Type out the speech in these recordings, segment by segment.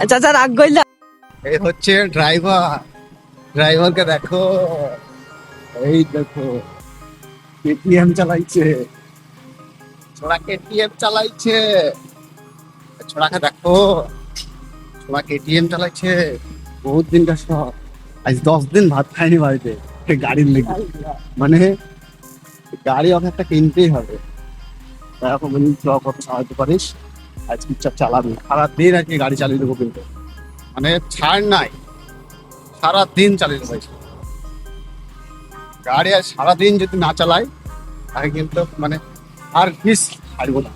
চাচা রাগ করলা? এই হচ্ছে ড্রাইভার, ড্রাইভারকে দেখো, এই দেখো কেটিএম চালাইছে, ছোড়া কেটিএম চালাইছে, ছোড়াকে দেখো, ছোড়া কেটিএম চালাইছে। বহুত দিন কার শখ, আজ 10 দিন ভাত খাইনি বাড়িতে এই গাড়ির লেগে। মানে গাড়ি ওকে একটা কিনতেই হবে। এখন বলি চ কত সাহায্য পারিস, আজ চুপচাপ চালাবি, সারাদিন আজকে গাড়ি চালিয়ে দেবো কিন্তু, মানে ছাড় নাই, সারাদিন চালিয়ে দেবো আজকে। গাড়ি আর সারাদিন যদি না চালাই তাহলে কিন্তু মানে আর মিস ছাড়বো না।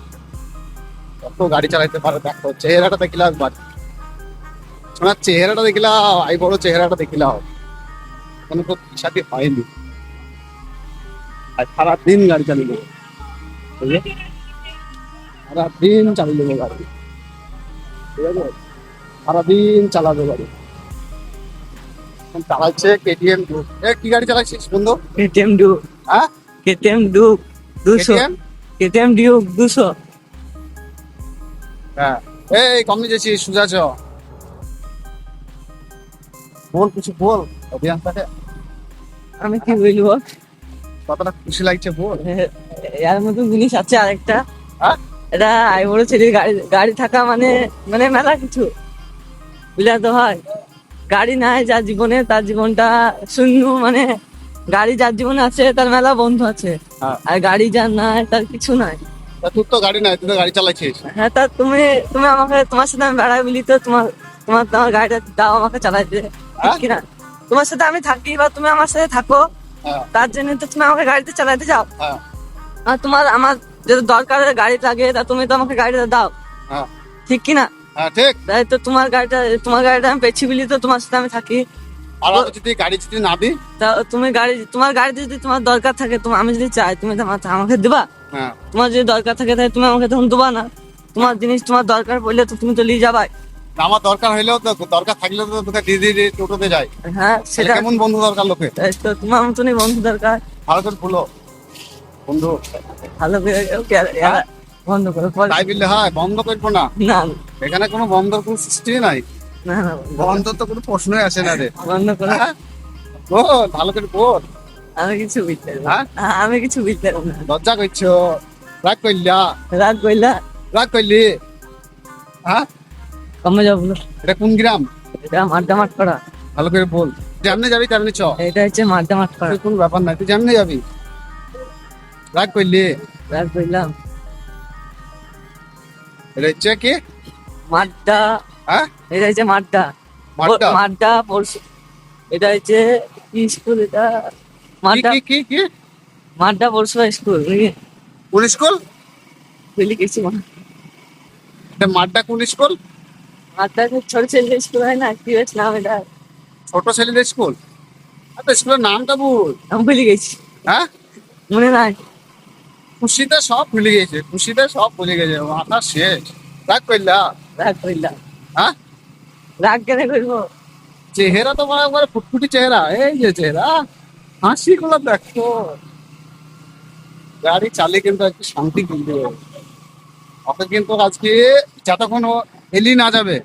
কত গাড়ি চালাইতে পারে দেখো, চেহারাটা দেখিলাম একবার, শোনার চেহারাটা দেখিলাম, আই বড় চেহারাটা দেখিলাম, কোনো তো হিসাবই হয়নি। আর সারাদিন গাড়ি চালিয়ে দেবো, বুঝলে? সারাদিন চালিয়ে দেবো গাড়ি, ঠিক আছে? সারাদিন চালাবো গাড়ি। এখন চালাচ্ছে কেটিএম। কি গাড়ি চালাচ্ছিস বন্ধু? কেটিএম ডু। হ্যাঁ, কেটিএম ডু 200। কেটিএম। KTM Duke 200। হ্যাঁ, এই কমে যাচ্ছিস, সুজা চ, বল কিছু বল অভিযানটাকে, আমি কি বলবো? কতটা খুশি লাগছে বল। এর মতন জিনিস আছে আরেকটা। হ্যাঁ, এটা আই বড় ছেলের গাড়ি, গাড়ি থাকা মানে মানে মেলা কিছু, বুঝলা তো হয়। গাড়ি নাই যার জীবনে, তার জীবনটা শূন্য। মানে গাড়ি যার জীবনে আছে তার মেলা বন্ধু আছে, হ্যাঁ। আর গাড়ি যার নাই তার কিছু নাই। তা তোর তো গাড়ি নাই, তুই তো গাড়ি চালাচ্ছিস। হ্যাঁ, তা তুমি তুমি আমাকে, তোমার সাথে আমি বেড়াই বলি তো তোমার তোমার তোমার গাড়িটা দাও আমাকে চালাইতে, ঠিক হ্যাঁ? কিনা? তোমার সাথে আমি থাকি বা তুমি আমার সাথে থাকো, হ্যাঁ, তার জন্য তো তুমি আমাকে গাড়িতে চালাতে যাও। হ্যাঁ, আর তোমার আমার যদি দরকার গাড়ি লাগে তা তুমি তো আমাকে গাড়িটা দাও, হ্যাঁ, ঠিক কিনা? হ্যাঁ, ঠিক। তাই তো তোমার গাড়িটা আমি পেয়েছি বলি তো তোমার সাথে আমি থাকি। আর আমি যদি গাড়ি যদি না দিই? তা তোমার গাড়িতে যদি তোমার দরকার থাকে, আমি যদি চাই তুমি তো আমাকে দিবা। হ্যাঁ, তোমার যদি দরকার থাকে তাহলে তুমি আমাকে তখন দেবা না। তোমার জিনিস তোমার দরকার পড়লে তো তুমি তো নিয়ে যাবাই। আমার দরকার হইলেও তো, দরকার থাকলেও তো তোকে দিয়ে দিয়ে দিয়ে টোটোতে যাই। হ্যাঁ, সেটা সেটা কেমন বন্ধু দরকার লোকে? তাই তো তোমার মতনই বন্ধু দরকার। ভালো করে বলো বন্ধু। ভালো করে ওকে হ্যাঁ? বন্ধ করো পরে। তাই বললে হয়? বন্ধ করবো না, না এখানে কোনো বন্ধর কোনো সৃষ্টি নাই, না না, বন্ধর তো কোনো প্রশ্নই আসে না রে। বন্ধ করো। হ্যাঁ? বল, ভালো করে বল। আমি কিছু বুঝতে পারবো হ্যাঁ? না। আমি কিছু বুঝতে পারবো না। লজ্জা করছো, রাগ করলা, রাগ কইলা? রাগ করলি? হ্যাঁ, কমে যাবো বলো। এটা কোন গ্রাম? এটা মাঠটা মাঠ করা। ভালো করে বল। যেমনি যাবি তেমনি চ, এটা হচ্ছে মাঠটা মাঠ করা। কোনো ব্যাপার নাই, তুই যেমনি যাবি। রাগ করলি? রাগ কইলাম? এটা হচ্ছে কি? মাঠটা। হ্যাঁ, এটা হচ্ছে মাঠটা। মাঠটা? মাঠটা পরশু। এটা হচ্ছে কি স্কুল এটা? কি মাঠটা। কি কি কি? মাঠটা পরশু স্কুল নাকি? কোন স্কুল? বুঝলি কিছু মনে? এটা মাঠটা কোন স্কুল? মাঠটা ছোট ছেলে স্কুল হয় না, কি হয়েছে নাম এটা? ছোট ছেলেদের স্কুল? আচ্ছা, স্কুলের নামটা বল। আমি ভুলে গেছি, হ্যাঁ, মনে নাই। খুশিতে সব ভুলে গেছে, খুশিতে সব ভুলে গেছে, মাথা শেষ। রাগ করলা? রাগ কইলাম? হ্যাঁ, রাগ কেন করবো? চেহারা তো মানে একবারে ফুটফুটি চেহারা, এই যে চেহারা, হাসি গুলো দেখো। গাড়ি চালিয়ে কিন্তু একটু শান্তি কিনতে হবে ওকে, কিন্তু আজকে যতক্ষণ ও এলি না যাবে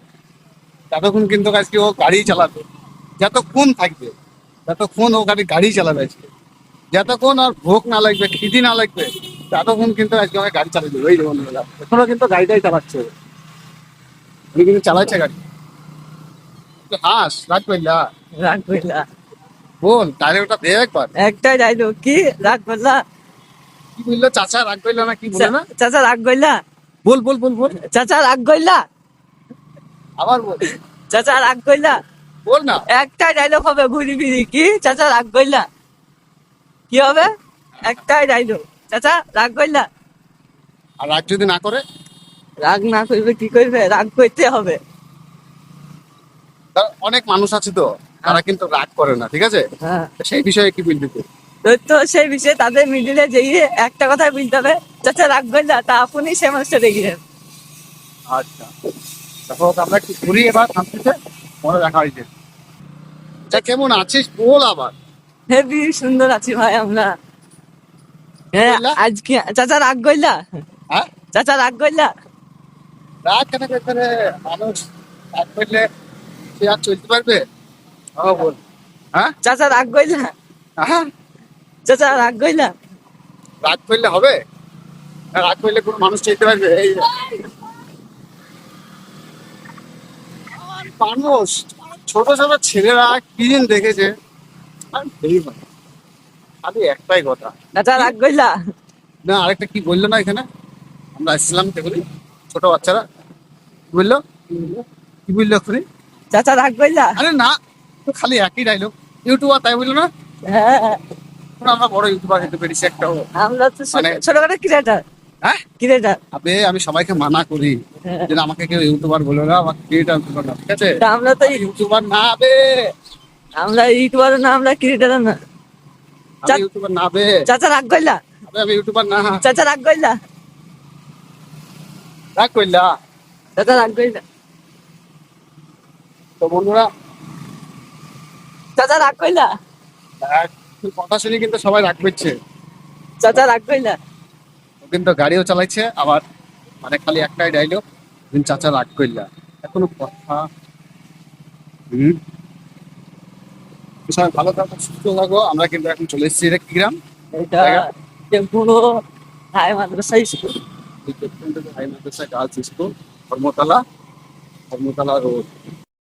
ততক্ষণ কিন্তু আজকে ও গাড়ি চালাবে, যতক্ষণ থাকবে ততক্ষণ ও গাড়ি চালাবে আজকে, যতক্ষণ আর ভোগ না লাগবে, খিদি না লাগবে, ততক্ষণ কিন্তু আজকে আমাকে গাড়ি চালিয়ে দেবে। ওই যে বন্ধুরা, এখনো কিন্তু গাড়িটাই চালাচ্ছে ও। উনি কিন্তু চালাচ্ছে গাড়ি। একটু হাস, রাগ করলা? রাগ কইলা? বল, তাহলে ওটা দে একবার। একটাই যাইলো কি রাগ করলা? কি বললো চাচা? রাগ করলো না কি বলে না? চাচা রাগ কইলা? বল বল বল বল, চাচা রাগ কইলা? আবার বল, চাচা রাগ কইলা? বল না। একটাই ডায়লগ হবে ঘুরি ফিরি, কি চাচা রাগ কইলা? কি হবে? একটাই ডায়লগ, চাচা রাগ কইলা? আর রাগ যদি না করে? রাগ না করবে কি করবে? রাগ করতে হবে। অনেক মানুষ আছে তো, তারা কিন্তু রাগ করে না, ঠিক আছে? হ্যাঁ, সেই বিষয়ে কি বলবি তুই? তো সেই বিষয়ে তাদের মিডিলে যেয়ে একটা কথাই বলতে হবে, চাচা রাগ কইলা, তা আপনি সে মানুষটা দেখিলেন। আচ্ছা, তারপর আমরা একটু ঘুরি এবার শান্তিতে, মনে রাখা হয়েছে। আচ্ছা, কেমন আছিস বল আবার। হেবি সুন্দর আছি ভাই আমরা। হ্যাঁ, কইলা? আজকে চাচা রাগ কইলা? হ্যাঁ, চাচা রাগ কইলা? রাগ কেন করছে রে মানুষ? রাগ করলে সে আর চলতে পারবে? বল। হ্যাঁ চাচা রাগ কইলা, হ্যাঁ, চাচা রাগ কইলা। রাগ করলে হবে? রাগ করলে কোনো মানুষ চলতে পারবে? এই মানুষ, ছোট ছোট ছেলেরা কি দিন দেখেছে, আর ভেরি ভালো। খালি একটাই কথা, চাচা রাগ কইলা। না আরেকটা কি বললো না এখানে, আমরা আসছিলাম বলি ছোট বাচ্চারা কি বললো, কি বললো এক্ষুনি? চাচা রাগ কইলা। আরে না, তো খালি একই ডায়লগ, ইউটিউবার তাই বললো না? হ্যাঁ, এখন আমরা বড় ইউটিউবার হতে পেরেছি একটাও। আমরা তো মানে- ছোটখাটো ক্রিয়েটার, হ্যাঁ ক্রিয়েটার। আবে আমি সবাইকে মানা করি যে আমাকে কেউ ইউটিউবার বলে না, আমাকে ক্রিয়েটার বলো না, ঠিক আছে? তা আমরা তো ইউটিউবার না বে, আমরা ইউটিউবার না, আমরা ক্রিয়েটার না। আমি ইউটিউবার না বে, চাচা রাগ কইলা, আবে আমি ইউটিউবার না। চাচা রাগ কইলা, রাগ করলা? চাচা রাগ কইলা, তো বন্ধুরা, চাচা রাগ কইলা, কথা শুনি কিন্তু সবাই রাগ করছে। চাচা রাগ কইলা। ও কিন্তু গাড়িও চালাইছে আবার, মানে খালি একটাই ডায়লগ, চাচা রাগ করলা, এখনো কথা। হম, সবাই ভালো থাকো, সুস্থ থাকো। আমরা কিন্তু এখন চলে এসেছি, এটা কি গ্রাম? এটা পুরো high Madrasa school. High Madrasa girls school, Dharmatala, Dharmatala road.